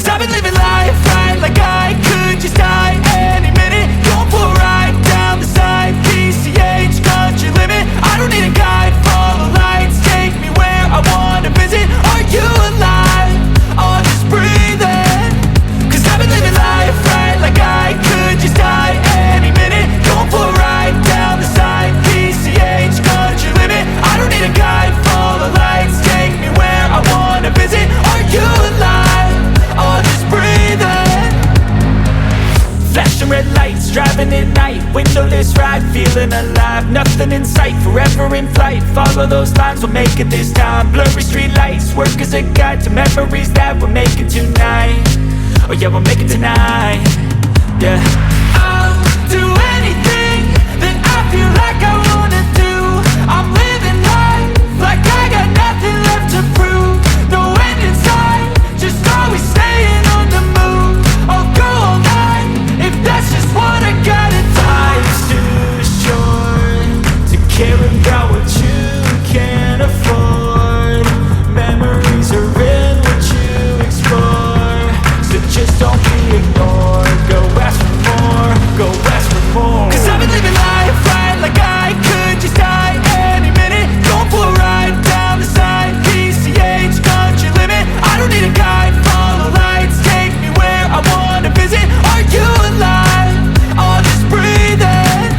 Cause I've been living life right like I could just die any minute. Going for a ride down the side, PCH, country limit. I don't need a guide, follow lights, take me where I wanna visit. Are you alive? Or just breathing? Cause I've been living life right like I could just die any minute. Going for a ride down the side, PCH, country limit. I don't need a guide, follow lights, take me where I wanna visit. Are you alive? Or just breathing? Flashing red lights, driving at night, windowless ride, feeling alive. Nothing in sight, forever in flight. Follow those lines, we'll make it this time. Blurry street lights, work as a guide to memories that we're making tonight. Oh yeah, we'll make it tonight. Yeah. I'll do anything that I feel like I wanna do. I'm living life like I got nothing left to prove. No end in sight, just always staying on the move. I'll go all night if that's just what I gotta do. Life's too short to care about what you can't afford. Memories are in what you explore, so just don't be ignored. Go ask for more, go ask for more. Cause I've been living life right like I could just die any minute. Going for a ride down the side, PCH, country limit. I don't need a guide, follow lights, take me where I wanna visit. Are you alive? Or just breathing?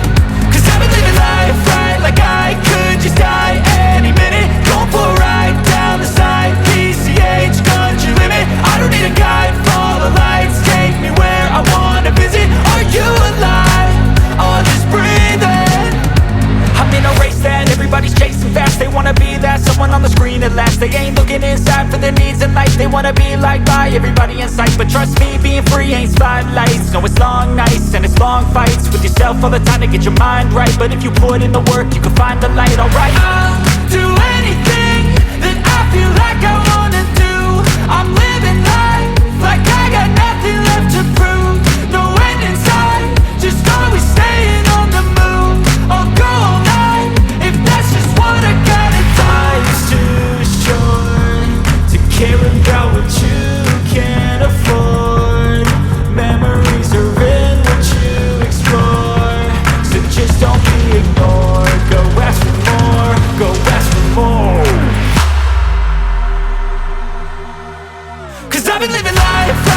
Cause I've been living life right like I could just die any minute. Going for a ride down the side, PCH, country limit. I don't need a guide, follow lights, take me where I wanna visit. Are you alive? Or just breathing? I'm in a race that everybody's chasing fast. They wanna be that someone on the screen at last. They ain't looking inside for their needs in life. They wanna be liked by everybody in sight. But trust me, being free ain't spotlights. No, it's long nights and it's long fights with yourself all the time to get your mind right. But if you put in the work, you can find the light, alright. I'll do anything that I feel like I wanna do. I'm living life like I got nothing left to prove. No end in sight, just always staying on the move. I'll go all night if that's just what I gotta do. Life's too short to care about what you can't afford. Memories are in what you explore, so just don't be ignored. Go ask for more, go ask for more. Cause I've been living life